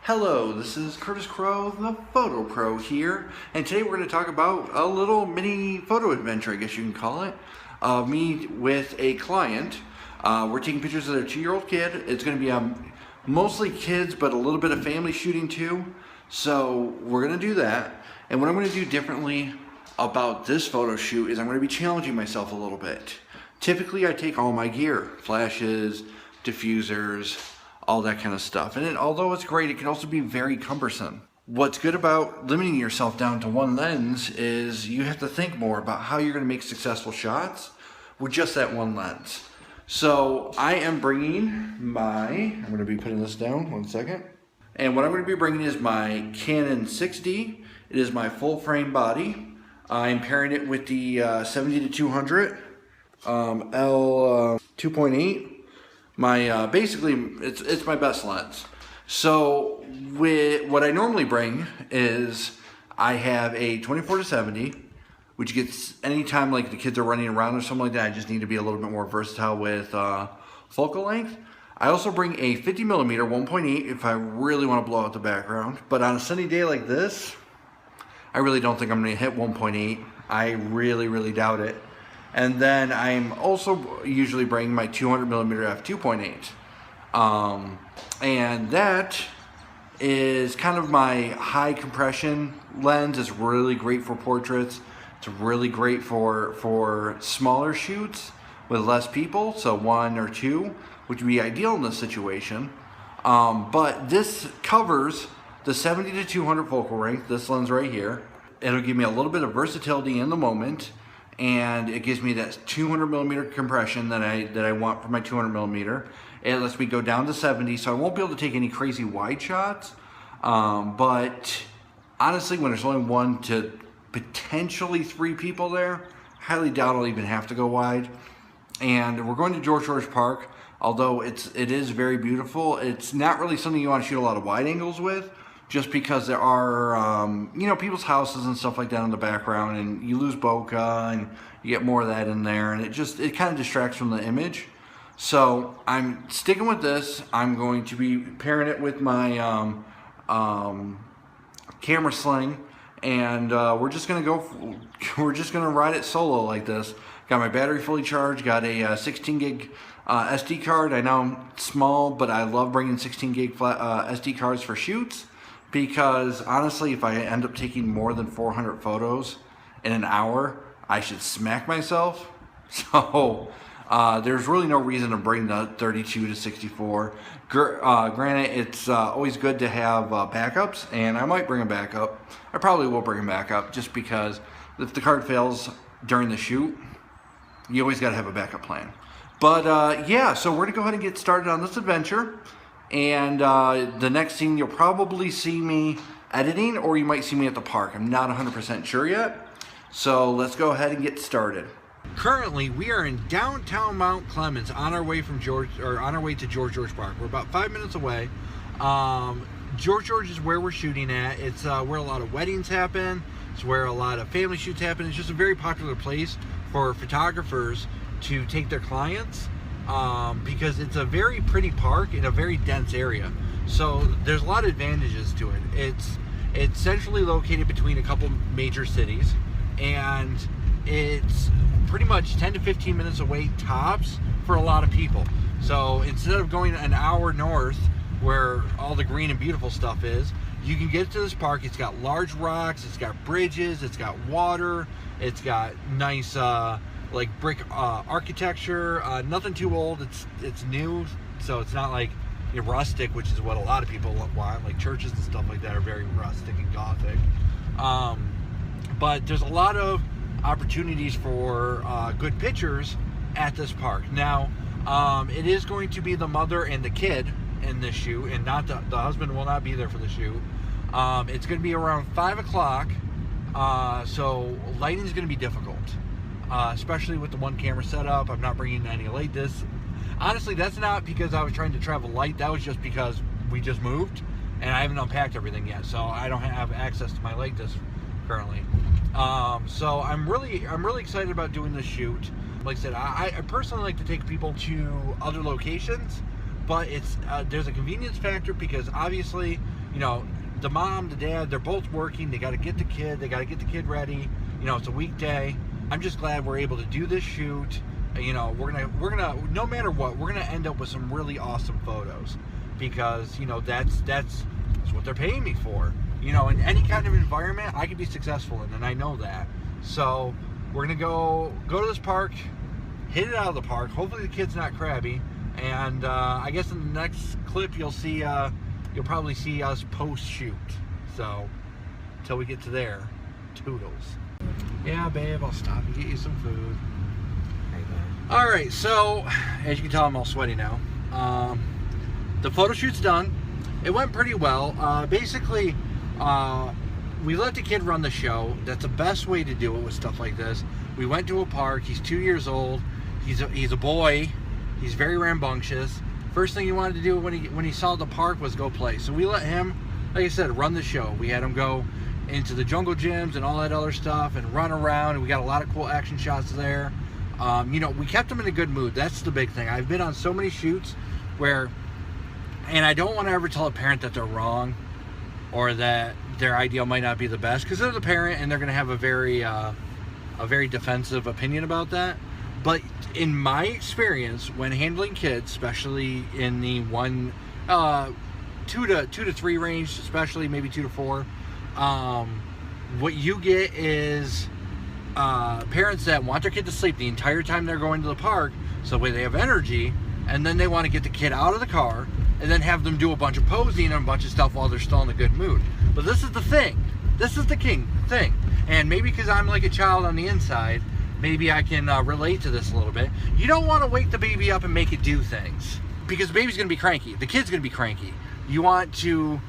Hello, this is Curtis Crowe, the Photo Pro here, and today we're going to talk about a little mini photo adventure, I guess you can call it, of me with a client. We're taking pictures of their 2-year-old kid. It's going to be mostly kids, but a little bit of family shooting too. So we're going to do that, and what I'm going to do differently about this photo shoot is I'm going to be challenging myself a little bit. Typically I take all my gear, flashes, diffusers, all that kind of stuff. And although it's great, it can also be very cumbersome. What's good about limiting yourself down to one lens is you have to think more about how you're going to make successful shots with just that one lens. So I am bringing I'm going to be putting this down, one second. And what I'm going to be bringing is my Canon 6D. It is my full frame body. I'm pairing it with the 70-200 L 2.8. My basically it's my best lens. So with what I normally bring is I have a 24-70, which gets anytime like the kids are running around or something like that. I just need to be a little bit more versatile with focal length. I also bring a 50mm 1.8 if I really want to blow out the background. But on a sunny day like this, I really don't think I'm going to hit 1.8. I really doubt it. And then I'm also usually bringing my 200mm f2.8. And that is kind of my high compression lens. It's really great for portraits. It's really great for smaller shoots with less people, so 1 or 2, which would be ideal in this situation. But this covers the 70-200 focal length, this lens right here. It'll give me a little bit of versatility in the moment, and it gives me that 200mm compression that I want for my 200mm. It lets me go down to 70, so I won't be able to take any crazy wide shots. But honestly, when there's only 1 to potentially 3 people there, I highly doubt I'll even have to go wide. And we're going to George Park. Although it is very beautiful, it's not really something you want to shoot a lot of wide angles with, just because there are, you know, people's houses and stuff like that in the background, and you lose bokeh, and you get more of that in there, and it kind of distracts from the image. So I'm sticking with this. I'm going to be pairing it with my camera sling, and we're just gonna ride it solo like this. Got my battery fully charged. Got a 16 gig SD card. I know I'm small, but I love bringing 16 gig SD cards for shoots. Because honestly, if I end up taking more than 400 photos in an hour, I should smack myself. So there's really no reason to bring the 32-64. Granted, it's always good to have backups, and I might bring a backup. I probably will bring a backup, just because if the card fails during the shoot, you always got to have a backup plan. But yeah, so we're going to go ahead and get started on this adventure. And the next scene you'll probably see me editing, or you might see me at the park. I'm not 100% sure yet. So let's go ahead and get started. Currently, we are in downtown Mount Clemens on our way to George Park. We're about 5 minutes away. George is where we're shooting at. It's where a lot of weddings happen. It's where a lot of family shoots happen. It's just a very popular place for photographers to take their clients. Because it's a very pretty park in a very dense area, so there's a lot of advantages to it. It's centrally located between a couple major cities, and it's pretty much 10 to 15 minutes away tops for a lot of people. So instead of going an hour north where all the green and beautiful stuff is, you can get to this park. It's got large rocks, it's got bridges, it's got water, it's got nice like brick architecture, nothing too old. It's new, so it's not like rustic, which is what a lot of people want. Like churches and stuff like that are very rustic and gothic. But there's a lot of opportunities for good pictures at this park. Now, it is going to be the mother and the kid in this shoot, and not the husband will not be there for the shoot. It's going to be around 5 o'clock, so lighting is going to be difficult. Especially with the one camera setup. I'm not bringing any light discs. Honestly, that's not because I was trying to travel light. That was just because we just moved and I haven't unpacked everything yet, so I don't have access to my light disc currently. So I'm really excited about doing this shoot. Like I said, I personally like to take people to other locations, but it's there's a convenience factor because obviously you know, the mom, the dad, they're both working. They got to get the kid ready. You know, it's a weekday. I'm just glad we're able to do this shoot. You know, we're gonna no matter what, we're gonna end up with some really awesome photos, because you know that's what they're paying me for. You know, in any kind of environment I can be successful in, and I know that. So we're gonna go to this park, hit it out of the park. Hopefully the kid's not crabby, and I guess in the next clip you'll probably see us post shoot. So until we get to there, toodles. Yeah, babe, I'll stop and get you some food. All right, so as you can tell, I'm all sweaty now. The photo shoot's done. It went pretty well. Basically, we let the kid run the show. That's the best way to do it with stuff like this. We went to a park. He's 2 years old. He's a boy. He's very rambunctious. First thing he wanted to do when he saw the park was go play. So we let him, like I said, run the show. We had him go into the jungle gyms and all that other stuff and run around, and we got a lot of cool action shots there. You know, we kept him in a good mood. That's the big thing. I've been on so many shoots where, and I don't want to ever tell a parent that they're wrong or that their idea might not be the best, because they're the parent and they're going to have a very defensive opinion about that. But in my experience, when handling kids, especially in the 2 to 3 range, especially maybe 2 to 4, what you get is parents that want their kid to sleep the entire time they're going to the park, so that way they have energy, and then they want to get the kid out of the car and then have them do a bunch of posing and a bunch of stuff while they're still in a good mood. But this is the thing. This is the king thing. And maybe because I'm like a child on the inside, maybe I can relate to this a little bit. You don't want to wake the baby up and make it do things, because the baby's going to be cranky. The kid's going to be cranky. You want to,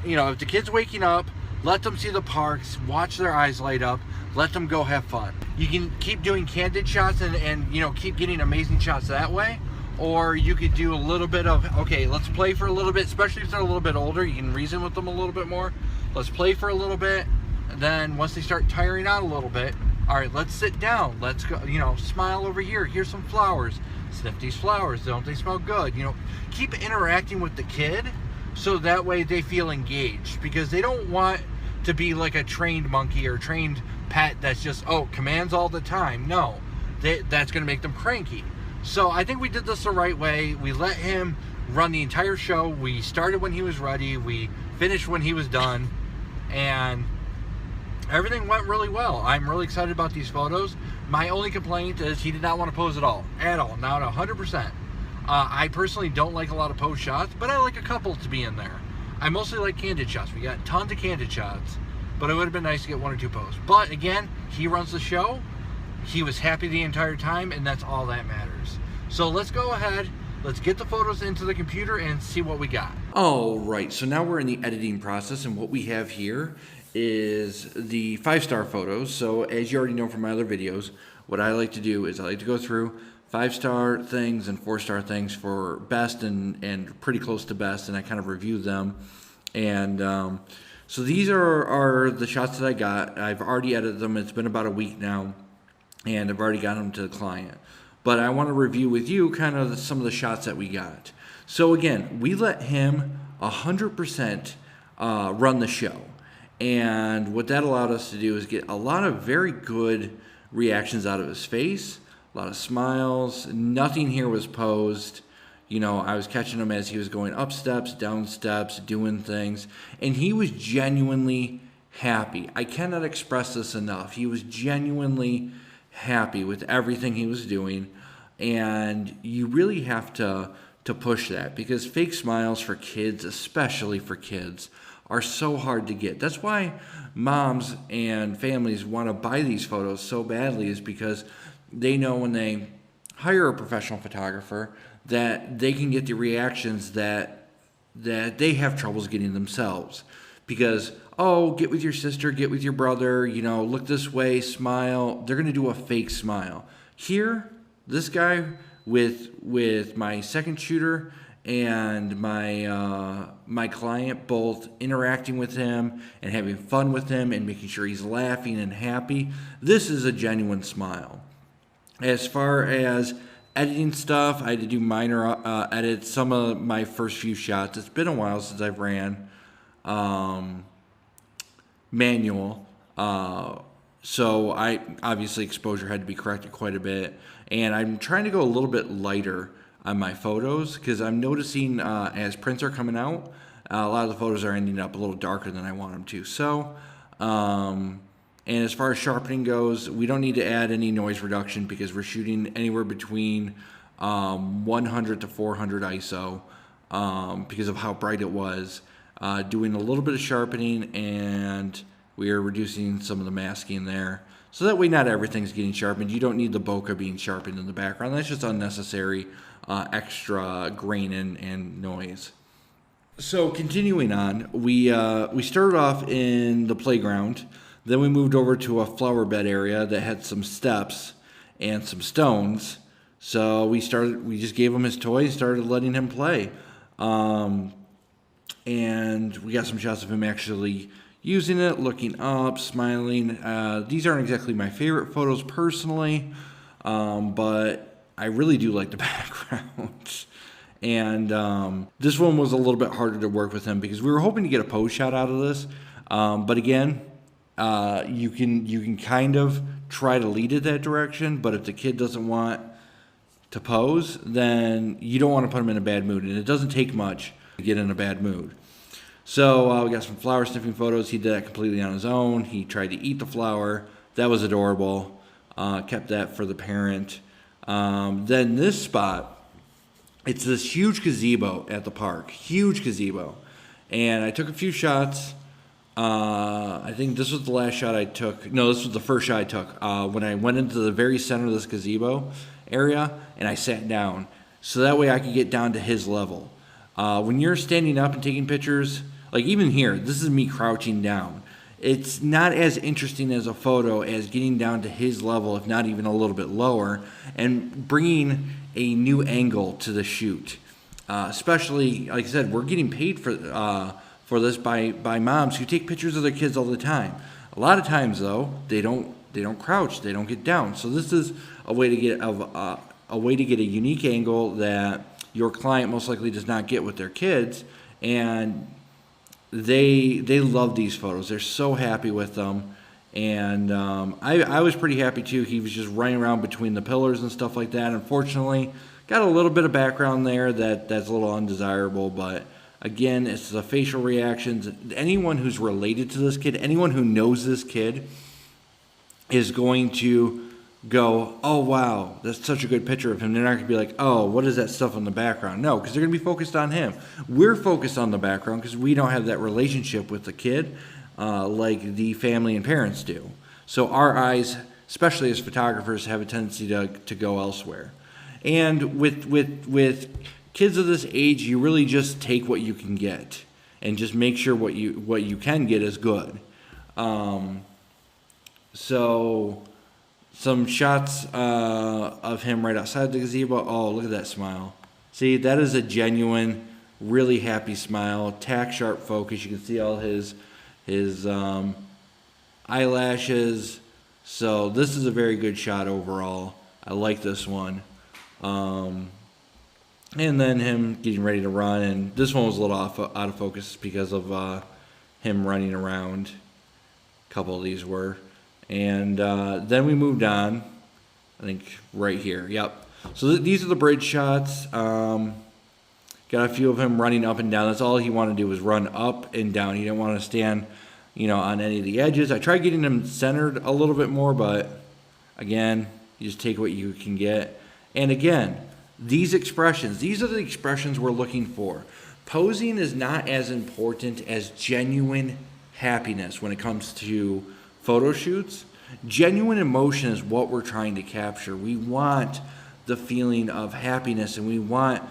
you know, if the kid's waking up, let them see the parks, watch their eyes light up, let them go have fun. You can keep doing candid shots and you know, keep getting amazing shots that way. Or you could do a little bit of, okay, let's play for a little bit, especially if they're a little bit older. You can reason with them a little bit more. Let's play for a little bit. And then once they start tiring out a little bit, all right, let's sit down. Let's go, you know, smile over here. Here's some flowers. Sniff these flowers. Don't they smell good? You know, keep interacting with the kid so that way they feel engaged, because they don't want to be like a trained monkey or trained pet that's just, oh, commands all the time. No, that's going to make them cranky. So I think we did this the right way. We let him run the entire show. We started when he was ready. We finished when he was done. And everything went really well. I'm really excited about these photos. My only complaint is he did not want to pose at all, not 100%. I personally don't like a lot of pose shots, but I like a couple to be in there. I mostly like candid shots. We got tons of candid shots, but it would have been nice to get 1 or 2 poses. But again, he runs the show. He was happy the entire time, and that's all that matters. So let's go ahead. Let's get the photos into the computer and see what we got. All right, so now we're in the editing process, and what we have here is the 5-star photos. So as you already know from my other videos, what I like to do is I like to go through 5-star things and 4-star things for best and pretty close to best, and I kind of review them. And so these are the shots that I got. I've already edited them. It's been about a week now, and I've already got them to the client. But I want to review with you kind of some of the shots that we got. So again, we let him 100% run the show. And what that allowed us to do is get a lot of very good reactions out of his face, a lot of smiles. Nothing here was posed. You know, I was catching him as he was going up steps, down steps, doing things. And he was genuinely happy. I cannot express this enough. He was genuinely happy with everything he was doing. And you really have to push that, because fake smiles for kids, especially for kids, are so hard to get. That's why moms and families want to buy these photos so badly, is because they know when they hire a professional photographer that they can get the reactions that they have troubles getting themselves. Because, oh, get with your sister, get with your brother, you know, look this way, smile. They're going to do a fake smile. Here, this guy with my second shooter and my client both interacting with him and having fun with him and making sure he's laughing and happy, this is a genuine smile. As far as editing stuff, I had to do minor edits. Some of my first few shots, it's been a while since I've ran manual. So I obviously exposure had to be corrected quite a bit, and I'm trying to go a little bit lighter on my photos because I'm noticing as prints are coming out, a lot of the photos are ending up a little darker than I want them to. So, and as far as sharpening goes, we don't need to add any noise reduction because we're shooting anywhere between 100 to 400 ISO because of how bright it was. Doing a little bit of sharpening, and we are reducing some of the masking there. So that way not everything's getting sharpened. You don't need the bokeh being sharpened in the background. That's just unnecessary extra grain and noise. So continuing on, we started off in the playground. Then we moved over to a flower bed area that had some steps and some stones. So we just gave him his toy and started letting him play. And we got some shots of him actually using it, looking up, smiling. These aren't exactly my favorite photos personally, but I really do like the background. And this one was a little bit harder to work with him because we were hoping to get a pose shot out of this. But again, you can kind of try to lead it that direction, but if the kid doesn't want to pose, then you don't want to put him in a bad mood, and it doesn't take much to get in a bad mood. So we got some flower sniffing photos. He did that completely on his own. He tried to eat the flower. That was adorable. Kept that for the parent. Then this spot, it's this huge gazebo at the park. Huge gazebo. And I took a few shots. I think this was the last shot I took. No, this was the first shot I took. When I went into the very center of this gazebo area and I sat down. So that way I could get down to his level. When you're standing up and taking pictures, like even here, this is me crouching down. It's not as interesting as a photo as getting down to his level, if not even a little bit lower, and bringing a new angle to the shoot. Especially, like I said, we're getting paid for this by moms who take pictures of their kids all the time. A lot of times, though, they don't crouch, they don't get down. So this is a way to get a unique angle that your client most likely does not get with their kids, and they love these photos. They're so happy with them, and I was pretty happy too. He was just running around between the pillars and stuff like that. Unfortunately, got a little bit of background there that's a little undesirable, but again, it's the facial reactions. Anyone who's related to this kid, anyone who knows this kid, is going to go, oh wow, that's such a good picture of him. They're not going to be like, oh, what is that stuff in the background? No, because they're going to be focused on him. We're focused on the background because we don't have that relationship with the kid like the family and parents do. So our eyes, especially as photographers, have a tendency to go elsewhere. And with kids of this age, you really just take what you can get and just make sure what you can get is good. So some shots of him right outside the gazebo. Oh, look at that smile. See, that is a genuine, really happy smile. Tack sharp focus. You can see all his eyelashes. So this is a very good shot overall. I like this one. And then him getting ready to run. And this one was a little out of focus because of him running around. A couple of these were. And then we moved on, I think right here. Yep. So these are the bridge shots. Got a few of him running up and down. That's all he wanted to do was run up and down. He didn't want to stand, on any of the edges. I tried getting him centered a little bit more, but again, you just take what you can get. And again, these are the expressions we're looking for. Posing is not as important as genuine happiness when it comes to photo shoots. Genuine emotion is what we're trying to capture. We want the feeling of happiness, and we want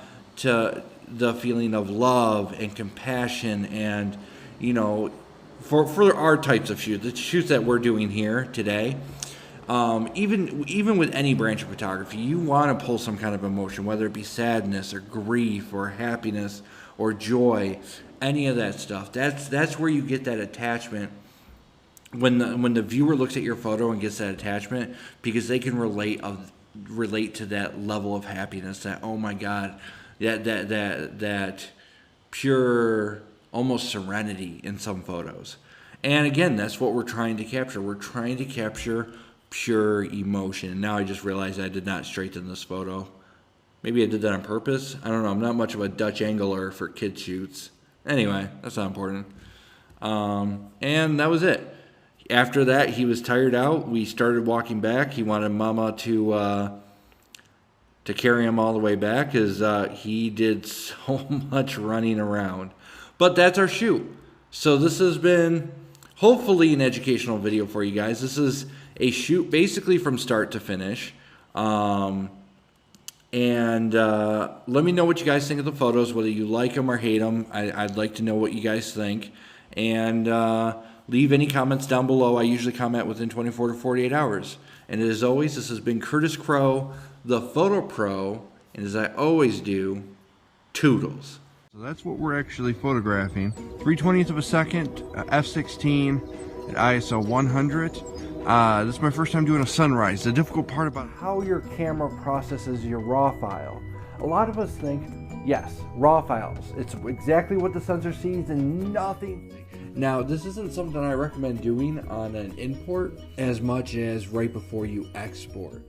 the feeling of love and compassion, and for our types of shoots, the shoots that we're doing here today, even with any branch of photography, you want to pull some kind of emotion, whether it be sadness or grief or happiness or joy, any of that stuff. That's where you get that attachment. When the viewer looks at your photo and gets that attachment, because they can relate to that level of happiness, that oh my God, that pure almost serenity in some photos. And again, that's what we're trying to capture. We're trying to capture pure emotion. Now I just realized I did not straighten this photo. Maybe I did that on purpose. I don't know. I'm not much of a Dutch angler for kid shoots. Anyway, that's not important. And that was it. After that, he was tired out. We started walking back. He wanted Mama to carry him all the way back because he did so much running around. But that's our shoot. So this has been hopefully an educational video for you guys. This is a shoot basically from start to finish. And let me know what you guys think of the photos, whether you like them or hate them. I'd like to know what you guys think. And leave any comments down below. I usually comment within 24 to 48 hours. And as always, this has been Curtis Crowe, the Photo Pro. And as I always do, toodles. So that's what we're actually photographing. 3/20th of a second, f/16 at ISO 100. This is my first time doing a sunrise. The difficult part about how your camera processes your RAW file. A lot of us think, yes, RAW files. It's exactly what the sensor sees and nothing. Now, this isn't something I recommend doing on an import as much as right before you export.